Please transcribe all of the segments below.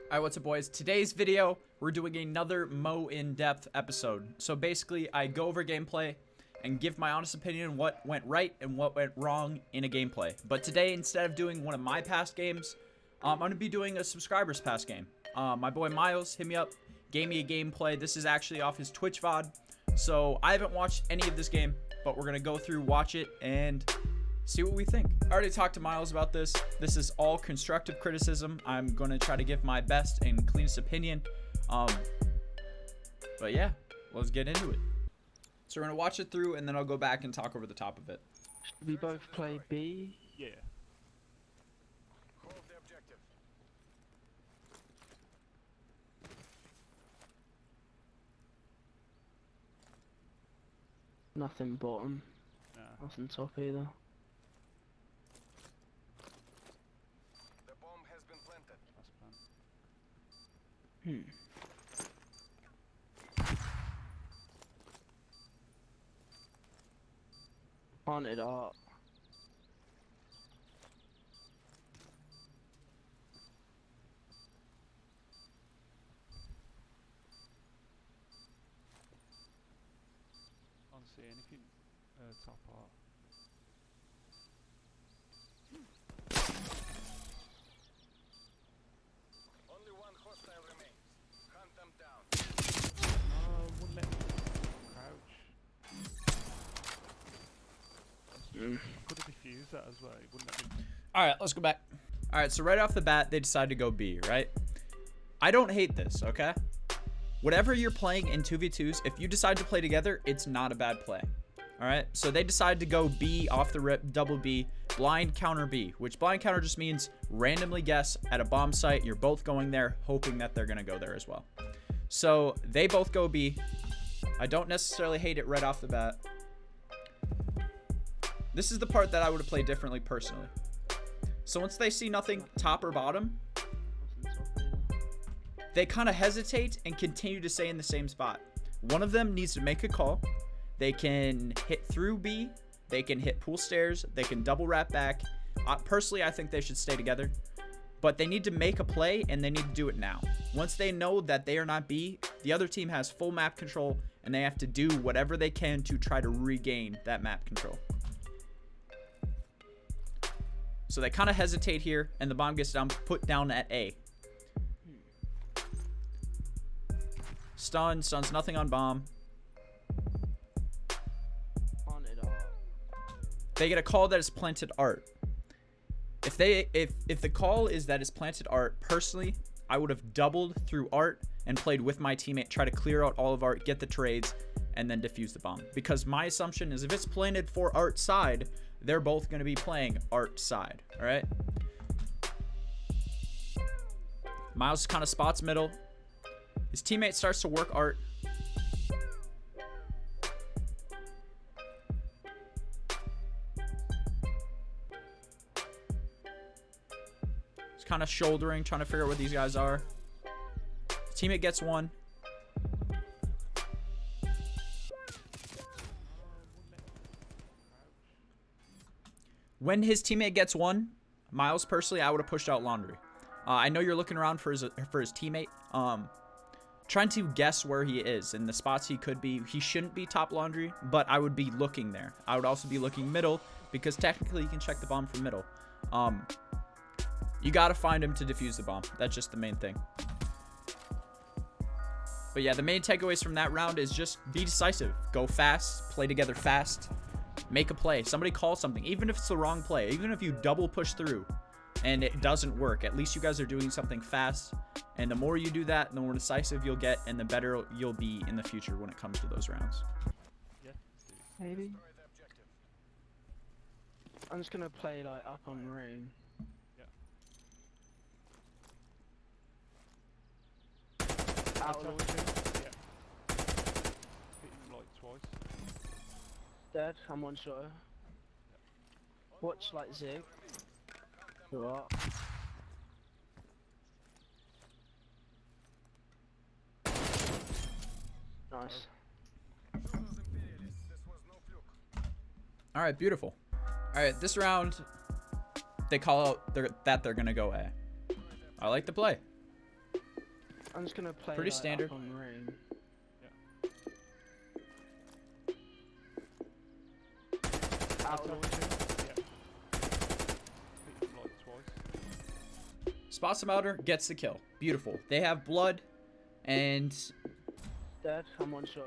Alright, what's up boys? Today's video, we're doing another Mo in-depth episode. So basically, I go over gameplay and give my honest opinion on what went right and what went wrong in a gameplay. But today, instead of doing one of my past games, I'm going to be doing a subscriber's past game. My boy Miles hit me up, gave me a gameplay. This is actually off his Twitch VOD. So I haven't watched any of this game, but we're going to go through, watch it, and see what we think. I already talked to Miles about this. This is all constructive criticism. I'm going to try to give my best and cleanest opinion. But yeah, let's get into it. So we're going to watch it through, and then I'll go back and talk over the top of it. Should we both play B? Yeah. Hold the objective. Nothing bottom, Nah. nothing top either. The bomb has been planted. That's plan. Haunted art. Can't see anything. Top art. Only one hostile remains. Hunt them down. No, wouldn't let me crouch. I could have defused that as well. It wouldn't let me. Alright, let's go back. Alright, so right off the bat, they decided to go B, right? I don't hate this, okay? Whatever you're playing in 2v2s, if you decide to play together, it's not a bad play. Alright, so they decided to go B off the rip, double B, blind counter B, which blind counter just means randomly guess at a bomb site. You're both going there, hoping that they're going to go there as well. So they both go B. I don't necessarily hate it right off the bat. This is the part that I would have played differently personally. So once they see nothing top or bottom, Nothing top either. they kind of hesitate and continue to stay in the same spot. One of them needs to make a call. They can hit through B. They can hit pool stairs. They can double wrap back. Personally, I think they should stay together. But they need to make a play, and they need to do it now. Once they know that they are not B, the other team has full map control, and they have to do whatever they can to try to regain that map control. So they kind of hesitate here, and the bomb gets put down at A. Stuns nothing on bomb. Haunted art. They get a call that is planted art. If the call is that it's planted art, personally, I would have doubled through art and played with my teammate, try to clear out all of art, get the trades, and then defuse the bomb. Because my assumption is if it's planted for art side, they're both going to be playing art side. All right. Miles kind of spots middle. His teammate starts to work art. He's kind of shouldering, trying to figure out where these guys are. His teammate gets one. When his teammate gets one, Miles, personally, I would have pushed out Laundry. I know you're looking around for his teammate. Trying to guess where he is and the spots he could be. He shouldn't be top Laundry, but I would be looking there. I would also be looking middle because technically you can check the bomb from middle. You got to find him to defuse the bomb. That's just the main thing. But yeah, the main takeaways from that round is just be decisive. Go fast. Play together fast. Make a play. Somebody call something. Even if it's the wrong play. Even if you double push through and it doesn't work. At least you guys are doing something fast. And the more you do that, the more decisive you'll get. And the better you'll be in the future when it comes to those rounds. Yeah. Maybe. Destroy the objective. I'm just gonna play like up on room. Yeah. Out launching. Yeah. Hit him like twice. Dead. I'm one shot. Watch like zig. What? Nice. Show those imperialists this was no fluke. All right, beautiful. All right, this round, they call out that they're going to go A. I like the play. I'm just gonna play Pretty like, standard. up on ring. Out of Spots him outer, gets the kill. Beautiful. They have blood, and dead. I'm one shot.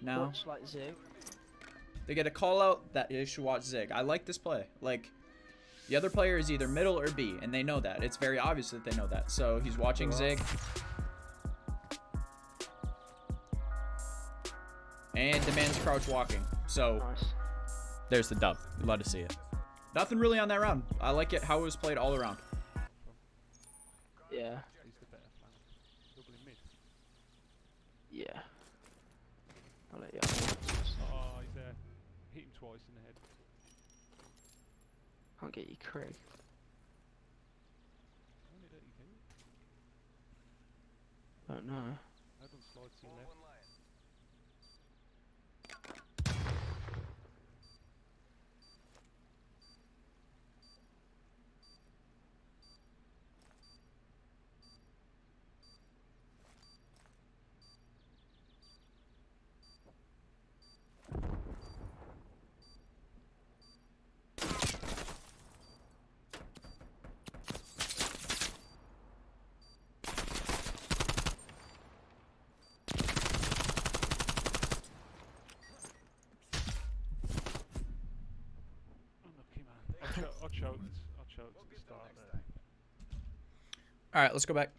now Watch like Zig. they get a call out that they should watch Zig. I like this play. Like, the other player is either middle or B, and they know that. It's very obvious that they know that. So he's watching Zig. And the man's crouch walking. So Nice. there's the dub. You'd love to see it. Nothing really on that round. I like it how it was played all around. Yeah. He's the better flank. Doubling mid. Yeah. I'll let you. Oh, he's there. Hit him twice in the head. Can't get you Craig. Only that you can. Don't know. I don't slide to your left. Unlucky man. I choked at the start there. All right, let's go back.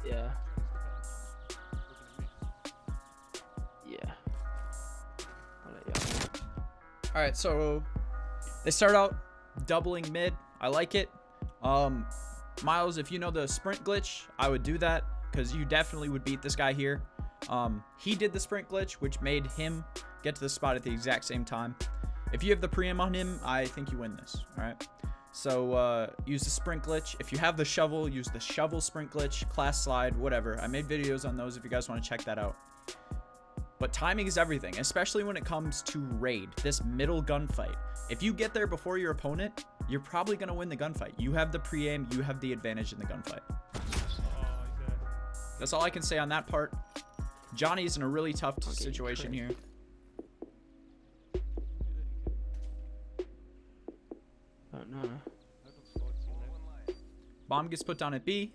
Yeah. He's the better. Doubling mid. Yeah. I'll let you. All right, so they start out doubling mid. I like it. Miles, if you know the sprint glitch, I would do that because you definitely would beat this guy here. He did the sprint glitch, which made him get to the spot at the exact same time. If you have the preem on him, I think you win this. All right. So use the sprint glitch. If you have the shovel, use the shovel sprint glitch, class slide, whatever. I made videos on those if you guys want to check that out. But timing is everything, especially when it comes to raid, this middle gunfight. If you get there before your opponent, you're probably going to win the gunfight. You have the pre-aim, you have the advantage in the gunfight. Oh, he's there. That's all I can say on that part. Johnny's in a really tough situation here. Don't know. I don't slide to your left. Bomb gets put down at B.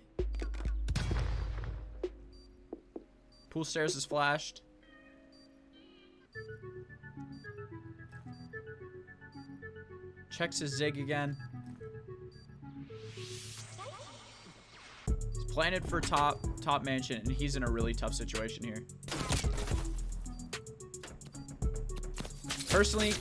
Pool stairs is flashed. Checks his Zig again. He's planted for top mansion, and he's in a really tough situation here. Personally,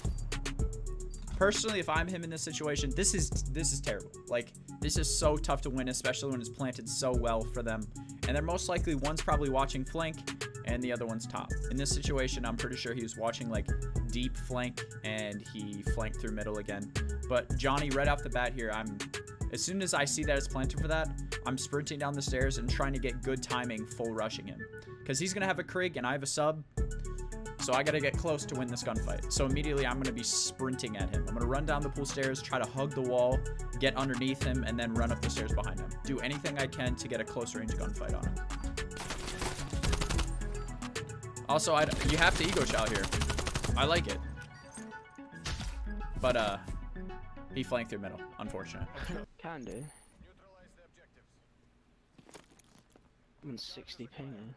if I'm him in this situation, this is terrible. Like, this is so tough to win, especially when it's planted so well for them. And they're most likely, one's probably watching flank, and the other one's top. In this situation, I'm pretty sure he was watching like deep flank, and he flanked through middle again. But Johnny, right off the bat here, as soon as I see that it's planted for that, I'm sprinting down the stairs and trying to get good timing, full rushing him. Because he's going to have a Krig, and I have a sub. So I got to get close to win this gunfight. So immediately I'm going to be sprinting at him. I'm going to run down the pool stairs, try to hug the wall, get underneath him, and then run up the stairs behind him. Do anything I can to get a close range gunfight on him. Also, you have to ego chow here. I like it. But, he flanked through middle. Unfortunate. Can do. Neutralize the objectives. I'm on 60 ping.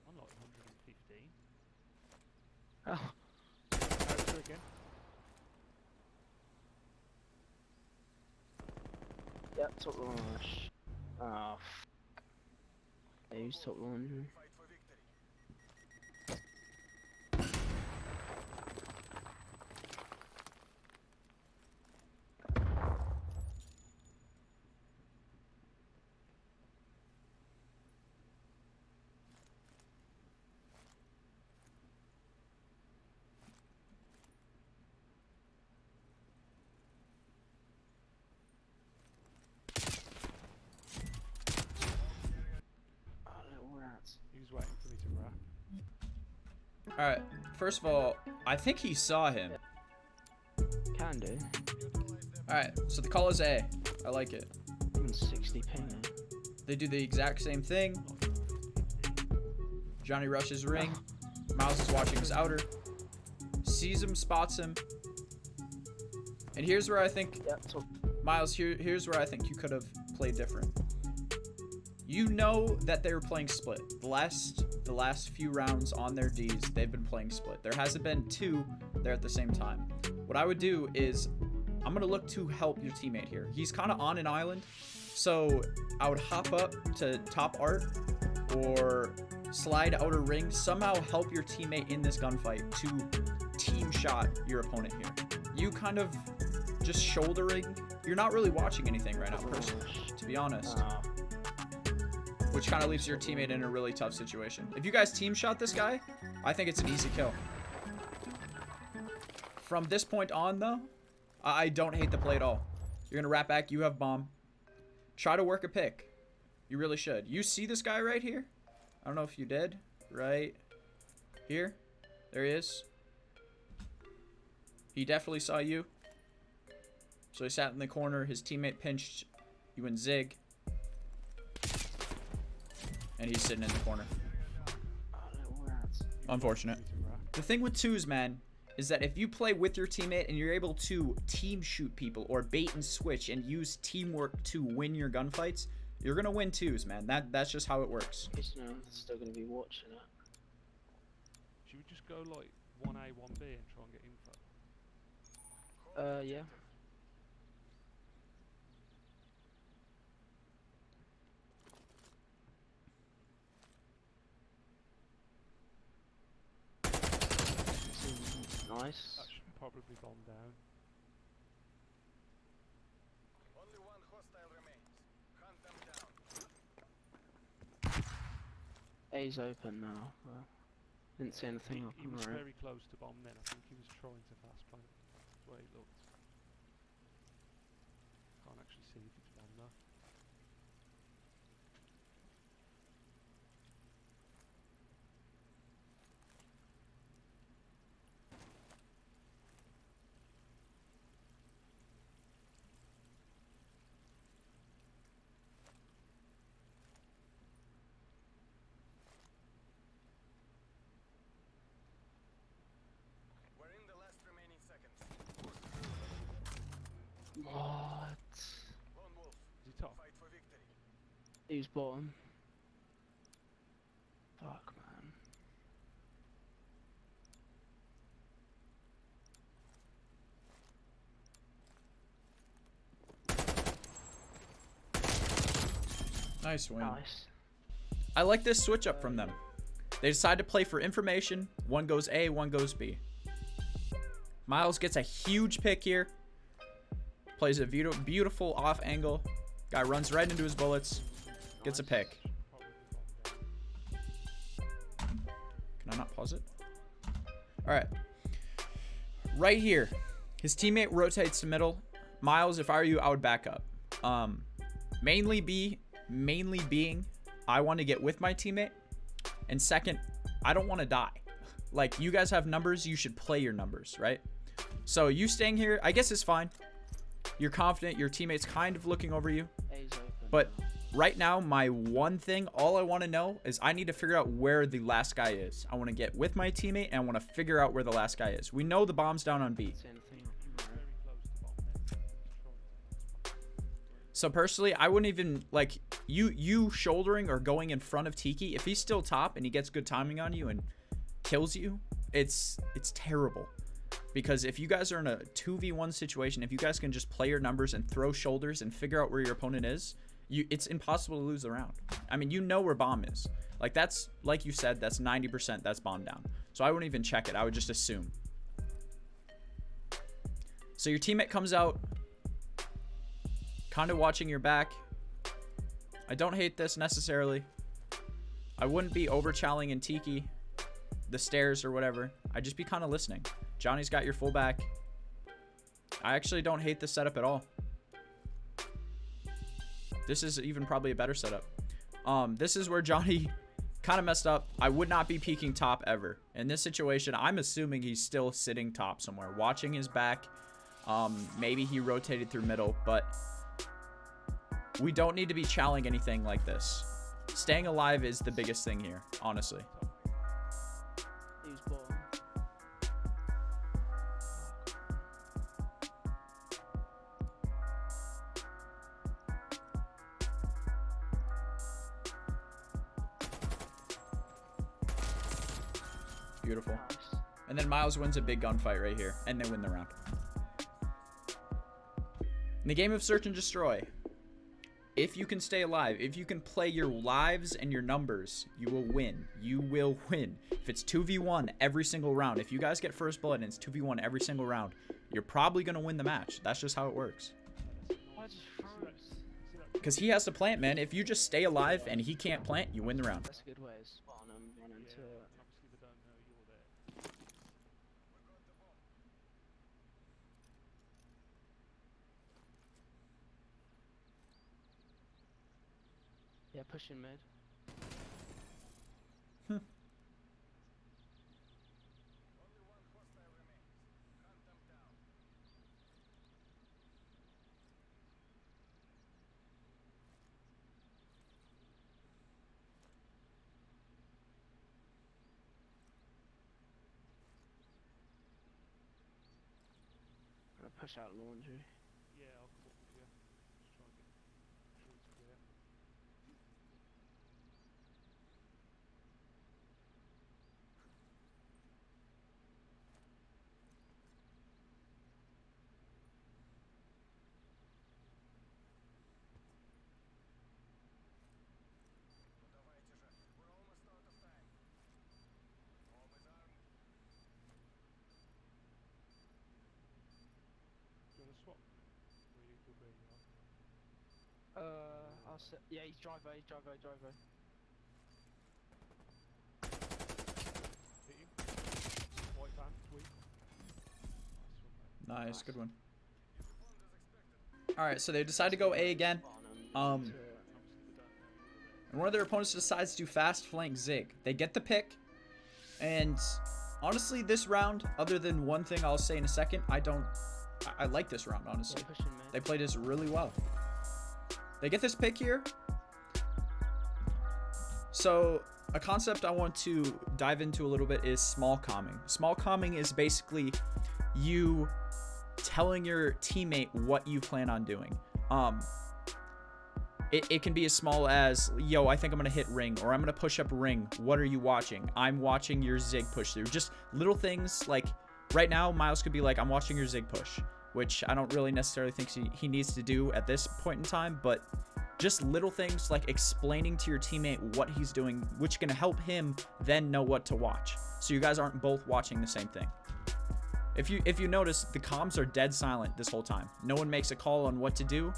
I'm like 115. Oh. Out again. Yep, top launch. Oh. Yeah, he's top launch. Fight for victory. Oh, little rats. He was waiting for me to wrap. Alright, first of all, I think he saw him. Can do. Alright, so the call is A. I like it. I'm on 60 actually pinging. They do the exact same thing. Johnny rushes ring. Miles is watching his outer. Sees him, spots him. And here's where I think, Yep, so Miles, here's where I think you could have played different. You know that they were playing split. The last few rounds on their Ds, they've been playing split. There hasn't been two there at the same time. What I would do is, I'm gonna look to help your teammate here. He's kind of on an island, so I would hop up to top art or slide outer ring, somehow help your teammate in this gunfight to team shot your opponent here. You kind of just shouldering. You're not really watching anything right now, personally, to be honest. Which kind of leaves your teammate in a really tough situation. If you guys team shot this guy, I think it's an easy kill. From this point on, though, I don't hate the play at all. You're going to wrap back. You have bomb. Try to work a pick. You really should. You see this guy right here? I don't know if you did. Right here. There he is. He definitely saw you. So he sat in the corner. His teammate pinched you and Zig. And he's sitting in the corner. Unfortunate. The thing with twos, man, is that if you play with your teammate and you're able to team shoot people or bait and switch and use teamwork to win your gunfights, you're gonna win twos, man. That's just how it works. No, still gonna be watching it. Should we just go like 1A, 1B and try and get info? Yeah. Nice. That should probably bomb down. Only one hostile remains. Hunt them down. A's open now. Didn't see anything up He on was the right. very close to bomb then. I think he was trying to fast plant. That's the way it looked. Can't actually see if it's bomb though. We're in the last remaining seconds. What? Lone Wolf, Is he top? fight for victory. He's bottom. Fuck, man. Nice win. Nice. I like this switch up from them. They decide to play for information. One goes A, one goes B. Miles gets a huge pick here. Plays a beautiful off angle. Guy runs right into his bullets. Gets a pick. Can I not pause it? Alright. Right here. His teammate rotates to middle. Miles, if I were you, I would back up. Mainly being I want to get with my teammate. And second, I don't want to die. Like, you guys have numbers, you should play your numbers, right? So you staying here, I guess is fine. You're confident, your teammate's kind of looking over you. A's open. But now. right now, my one thing, all I want to know is I need to figure out where the last guy is. I want to get with my teammate and I want to figure out where the last guy is. We know the bomb's down on B. See anything up on the right. Very close to bomb then. So personally, I wouldn't even, like, you shouldering or going in front of Tiki, if he's still top and he gets good timing on you and kills you, it's terrible. Because if you guys are in a 2v1 situation, if you guys can just play your numbers and throw shoulders and figure out where your opponent is, it's impossible to lose the round. I mean, you know where bomb is. Like, that's, like you said, that's 90%, that's bomb down. So I wouldn't even check it. I would just assume. So your teammate comes out, kind of watching your back. I don't hate this necessarily. I wouldn't be over-challenging in Tiki, the stairs or whatever. I'd just be kind of listening. Johnny's got your full back. I actually don't hate this setup at all. This is even probably a better setup. This is where Johnny kind of messed up. I would not be peeking top ever. In this situation, I'm assuming he's still sitting top somewhere, watching his back. Maybe he rotated through middle, but We don't need to be challenging anything like this. Staying alive is the biggest thing here, honestly. Who's bottom? Beautiful. Nice. And then Miles wins a big gunfight right here, and they win the round. In the game of Search and Destroy, if you can stay alive, if you can play your lives and your numbers, you will win. You will win. If it's 2v1 every single round, if you guys get first blood and it's 2v1 every single round, you're probably going to win the match. That's just how it works. I just froze. Because he has to plant, man. If you just stay alive and he can't plant, you win the round. That's a good way of spawning them, run into it. And obviously they don't know you're there. Yeah, pushing mid. Only one hostile remains. Hunt them down. Gonna push out laundry. Yeah, I'll come up with you. Just try and get trees clear. Ну давайте же. We're almost out of time. Home is armed. Do you want to swap? Or you could be, I'll set. Yeah, he's driver. He's driver. Driver. hit him. White van, tweet. Nice one, mate. Nice, good one. Alright, so they decide to go A again. Spawn 'em, run Um, into it. Obviously they don't know you're there. And one of their opponents decides to fast flank Zig. They get the pick. And honestly, this round, other than one thing I'll say in a second, I like this round, honestly. Yeah, pushing mid. They played this really well. They get this pick here. So a concept I want to dive into a little bit is small calming. Small calming is basically you telling your teammate what you plan on doing. It can be as small as, yo, I think I'm going to hit ring, or I'm going to push up ring. What are you watching? I'm watching your Zig push through. Just little things like right now, Miles could be like, I'm watching your Zig push, which I don't really necessarily think he needs to do at this point in time, but just little things like explaining to your teammate what he's doing, which can help him then know what to watch. So you guys aren't both watching the same thing. If you notice, the comms are dead silent this whole time. No one makes a call on what to do.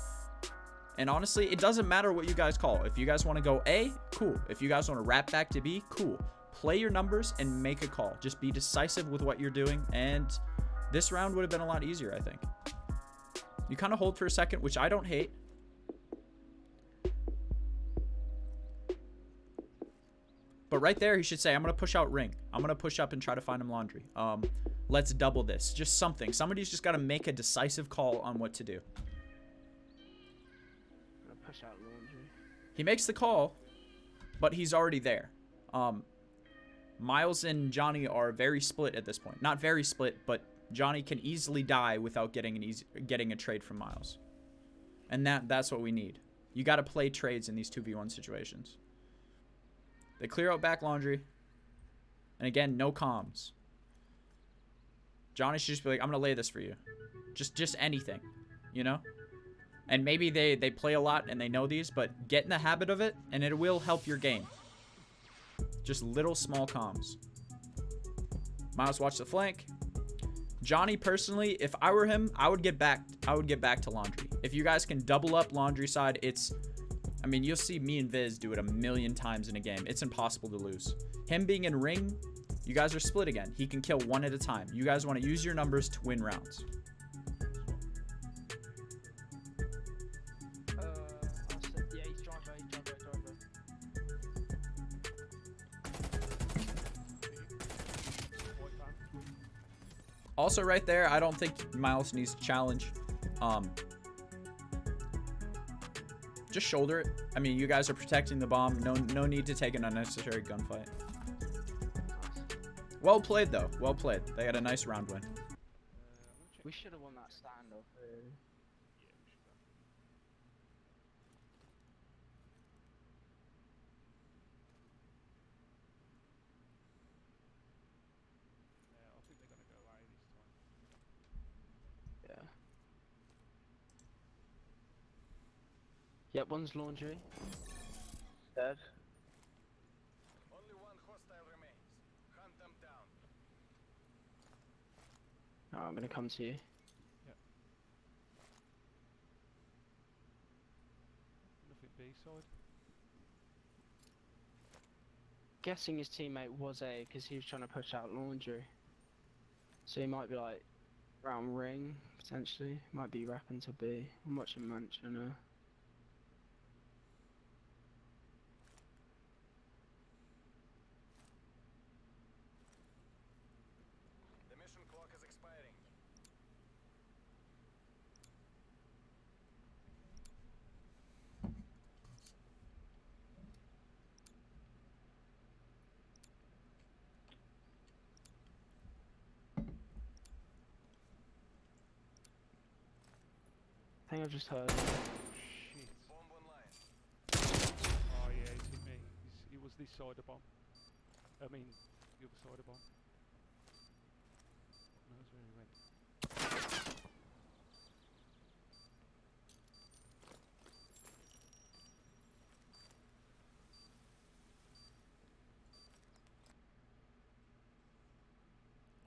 And honestly, it doesn't matter what you guys call. If you guys want to go A, cool. If you guys want to wrap back to B, cool. Play your numbers and make a call. Just be decisive with what you're doing. And this round would have been a lot easier, I think. You kind of hold for a second, which I don't hate. But right there, he should say, I'm going to push out ring. I'm going to push up and try to find him laundry. Let's double this. Just something. Somebody's just got to make a decisive call on what to do. Gonna push out laundry. He makes the call, but he's already there. Miles and Johnny are very split at this point. Not very split, but Johnny can easily die without getting a trade from Miles. And that's what we need. You got to play trades in these 2v1 situations. They clear out back laundry. And again, no comms. Johnny should just be like, I'm going to lay this for you. Just anything, you know? And maybe they play a lot and they know these, but get in the habit of it and it will help your game. Just little small comms. Miles watch the flank. Johnny, personally, if I were him, I would get back to laundry. If you guys can double up laundry side, I mean, you'll see me and Viz do it a million times in a game. It's impossible to lose. Him being in ring, you guys are split again. He can kill one at a time. You guys want to use your numbers to win rounds. Yeah, he's driver. White van, tweet. Also right there, I don't think Miles needs to challenge. Just shoulder it. I mean, you guys are protecting the bomb. No need to take an unnecessary gunfight. Well played, though. Well played. They had a nice round win. I'm gonna check. We should have won that standoff. Really. Yeah, we should have. Yeah, I think they're gonna go A this time. Yeah. Yep, one's laundry. Dead. Only one hostile remains. Hunt them down. Oh, I'm gonna come to you. Nothing B side. Guessing his teammate was A because he was trying to push out laundry. So he might be like round ring potentially. Might be wrapping to B. I'm watching Manchester. The mission clock is expiring. I think I've just heard. Shit. Bomb online. Oh yeah, he's hit me. He was this side of bomb. I mean, the other side of bomb. Knows where he went.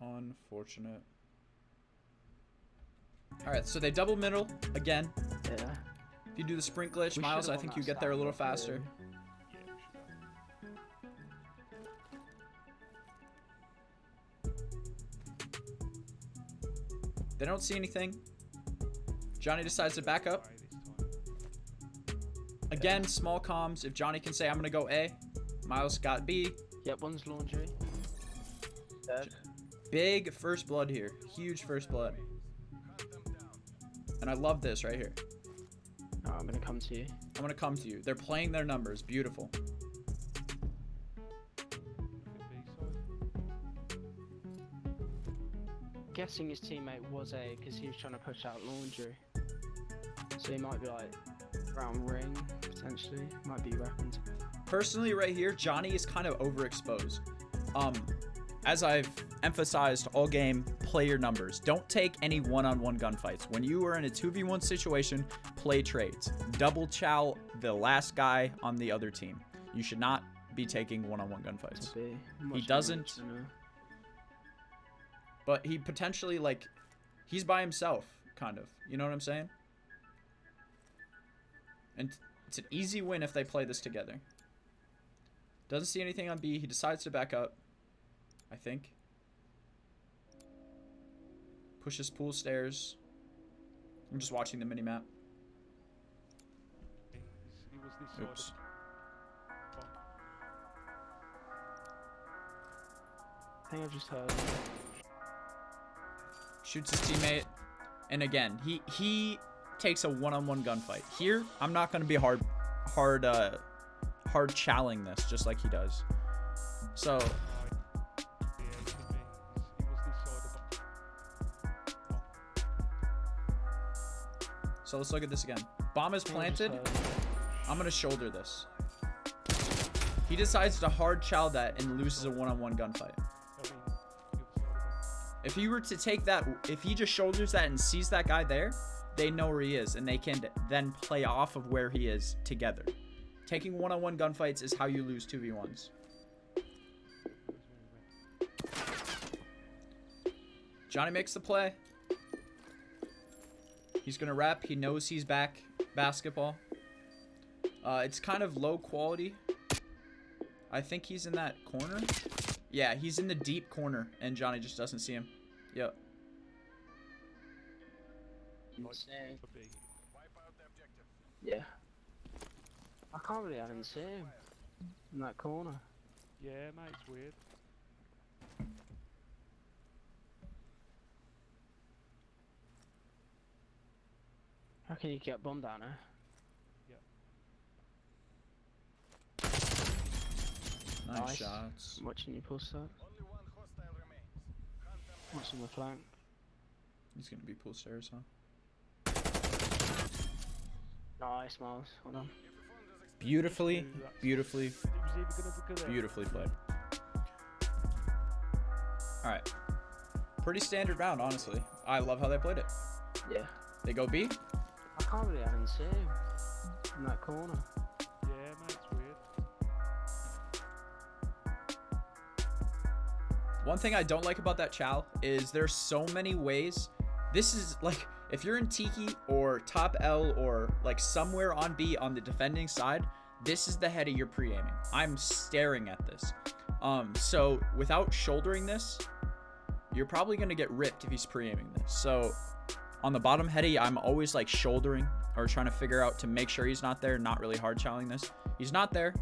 Unfortunate. Alright, so they double middle again. Yeah. If you do the sprint glitch, We Miles, should've I won think that you get there a little standoff, faster. really. Yeah, we should have. They don't see anything. Johnny decides to back up. A this time. Again, small comms. If Johnny can say, I'm going to go A, Miles got B. Yep, one's laundry. Dead. Big first blood here. Huge first blood. Hunt them down. And I love this right here. Oh, I'm gonna come to you. I'm going to come to you. They're playing their numbers. Beautiful. Nothing B side. Guessing his teammate was A because he was trying to push out laundry. So he might be like round ring potentially. Might be wrapping to Personally, right here, Johnny is kind of overexposed. As I've emphasized all game, play your numbers. Don't take any one-on-one gunfights. When you are in a 2v1 situation, play trades. Double chow the last guy on the other team. You should not be taking one-on-one gunfights. B. I'm He watching doesn't. Manchester. But he potentially, like, he's by himself, kind of. You know what I'm saying? And it's an easy win if they play this together. Doesn't see anything on B. He decides to back up, I think. Pushes pool stairs. I'm just watching the minimap. He was this side Oops. of bomb. I think I've just heard. Shoots his teammate. And again, he takes a one-on-one gunfight. Here, I'm not going to be hard challenging this just like he does. So, Yeah, he's hit me. He was this side of bomb. so let's look at this again. Bomb is I think I've just planted. heard. I'm going to shoulder this. He decides to hard chow that and loses a one-on-one gunfight. I mean, the other side of bomb. If he were to take that, if he just shoulders that and sees that guy there, they know where he is and they can then play off of where he is together. Taking one-on-one gunfights is how you lose 2v1s. Knows where he went. Johnny makes the play. He's gonna rep. He knows he's back. Basketball. It's kind of low quality. I think he's in that corner. Yeah, he's in the deep corner, and Johnny just doesn't see him. Yep. Insane. A B. Wipe out the objective. Yeah. I can't believe I didn't see him in that corner. Yeah, mate, it's weird. How can you get bombed down there? Nice shots. I'm watching you pull start. Only one hostile remains. Hunt them Watching the flank. He's gonna be pool stairs, huh? Nice, Miles. Hold on. Beautifully, beautifully, It was either gonna go there. beautifully played. All right. Pretty standard round, honestly. I love how they played it. Yeah. They go B. I can't really even see him in that corner. Yeah, man, it's weird. One thing I don't like about that chow is there's so many ways. This is like, if you're in Tiki or top L or like somewhere on B on the defending side, this is the heady you're pre-aiming. I'm staring at this. So without shouldering this, you're probably gonna get ripped if he's pre-aiming this. So on the bottom heady, I'm always like shouldering or trying to figure out to make sure he's not there, not really hard chowing this. He's not there.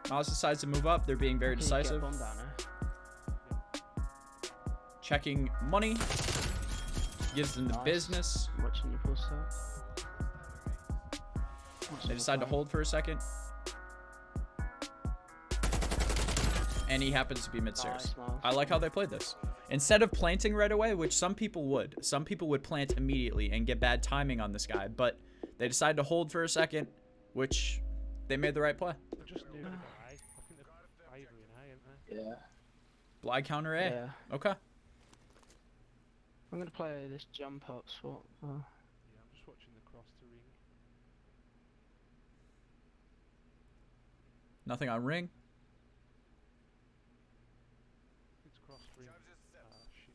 Miles decides to move up. They're being very Can you get decisive. bomb down there? Checking money. Gives them the Nice. business. I'm watching you pull start. Watching They the decide to flank. hold for a second. And he happens to be mid-stairs. Nice, Miles. I like how they played this. Instead of planting right away, which some people would plant immediately and get bad timing on this guy, but they decided to hold for a second, which they made the right play. I just knew they got A. I think they're Ivory and A, aren't they? Yeah. Blind counter A. Yeah. Okay. I'm gonna play this jump up swap. Yeah, I'm just watching the cross to ring. Nothing on ring. It's cross ring. Charges set. Ah, shit.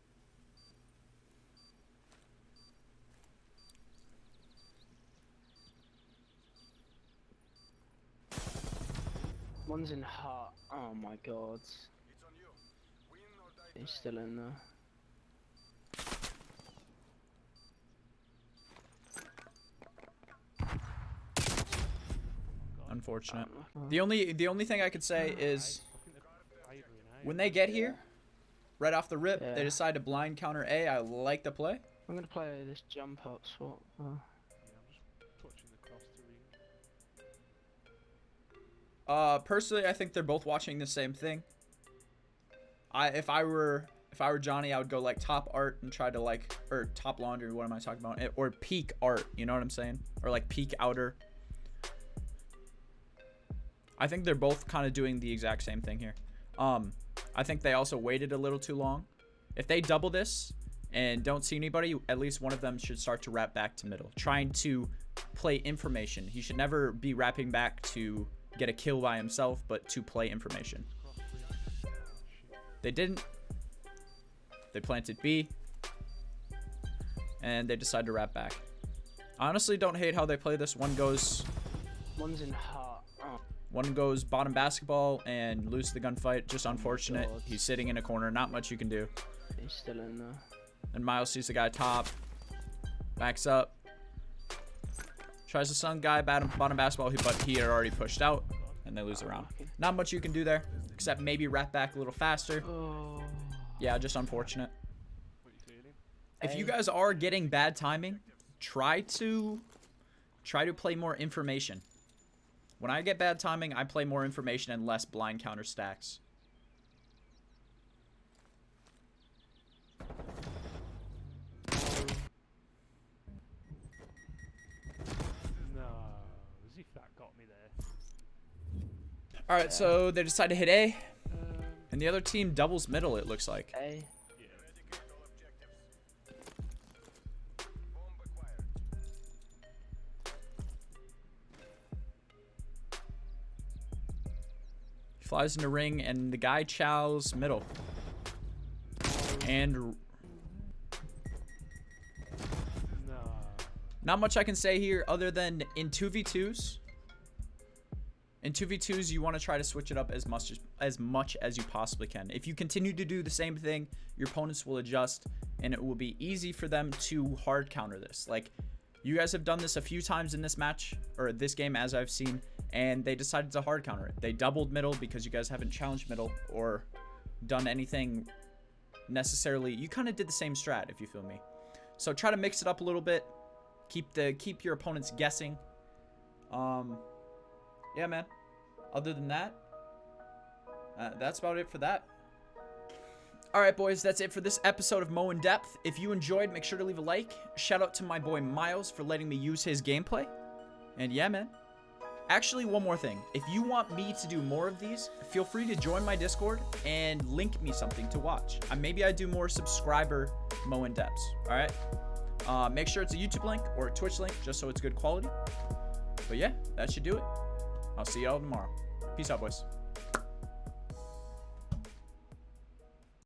One's in heart. Oh my god. It's on you. Win or die He's trying. still in there. Unfortunate. Oh, The only thing I could say is I think they're Ivory and A. when they get here, right off the rip, Yeah. they decide to blind counter A. I like the play. I'm gonna play this jump up swap. Yeah, I'm just watching the cross to ring. Personally, I think they're both watching the same thing. If I were Johnny, I would go like top art and try to like, or top laundry. What am I talking about? Or peak art. You know what I'm saying? Or like peak outer. I think they're both kind of doing the exact same thing here. I think they also waited a little too long. If they double this and don't see anybody, at least one of them should start to wrap back to middle, trying to play information. He should never be wrapping back to get a kill by himself, but to play information. Cross ring. Ah, shit. They didn't. They planted B. And they decided to wrap back. I honestly don't hate how they play this. One goes One's in heart. Oh, bottom basketball and lose the gunfight. Just unfortunate. God. He's sitting in a corner. Not much you can do. he's still in there. And Miles sees the guy top. Backs up. Tries to stun guy bottom basketball, but he had already pushed out. And they lose the round. Okay. Not much you can do there. Except maybe wrap back a little faster. Oh. Yeah, just unfortunate. What you feeling? If you Hey. guys are getting bad timing, try to play more information. When I get bad timing, I play more information and less blind counter stacks. No, as if that got me there. All right, so they decide to hit A, Um, and the other team doubles middle, it looks like. A. yeah. Eradicate all objectives. Bomb acquired. He flies into ring, and the guy chows middle. And No. not much I can say here other than in 2v2s. In 2v2s, you want to try to switch it up as much as you possibly can. If you continue to do the same thing, your opponents will adjust, and it will be easy for them to hard counter this. Like, you guys have done this a few times in this match, or this game as I've seen, and they decided to hard counter it. They doubled middle because you guys haven't challenged middle or done anything necessarily. You kind of did the same strat, if you feel me. So try to mix it up a little bit. Keep your opponents guessing. Yeah, man. Other than that, that's about it for that. All right, boys, that's it for this episode of Mo in Depth. If you enjoyed, make sure to leave a like. Shout out to my boy Miles for letting me use his gameplay. And yeah, man. Actually, one more thing. If you want me to do more of these, feel free to join my Discord and link me something to watch. Maybe I do more subscriber Mo in Depths. All right. Make sure it's a YouTube link or a Twitch link, just so it's good quality. But yeah, that should do it. I'll see y'all tomorrow. Peace out, boys.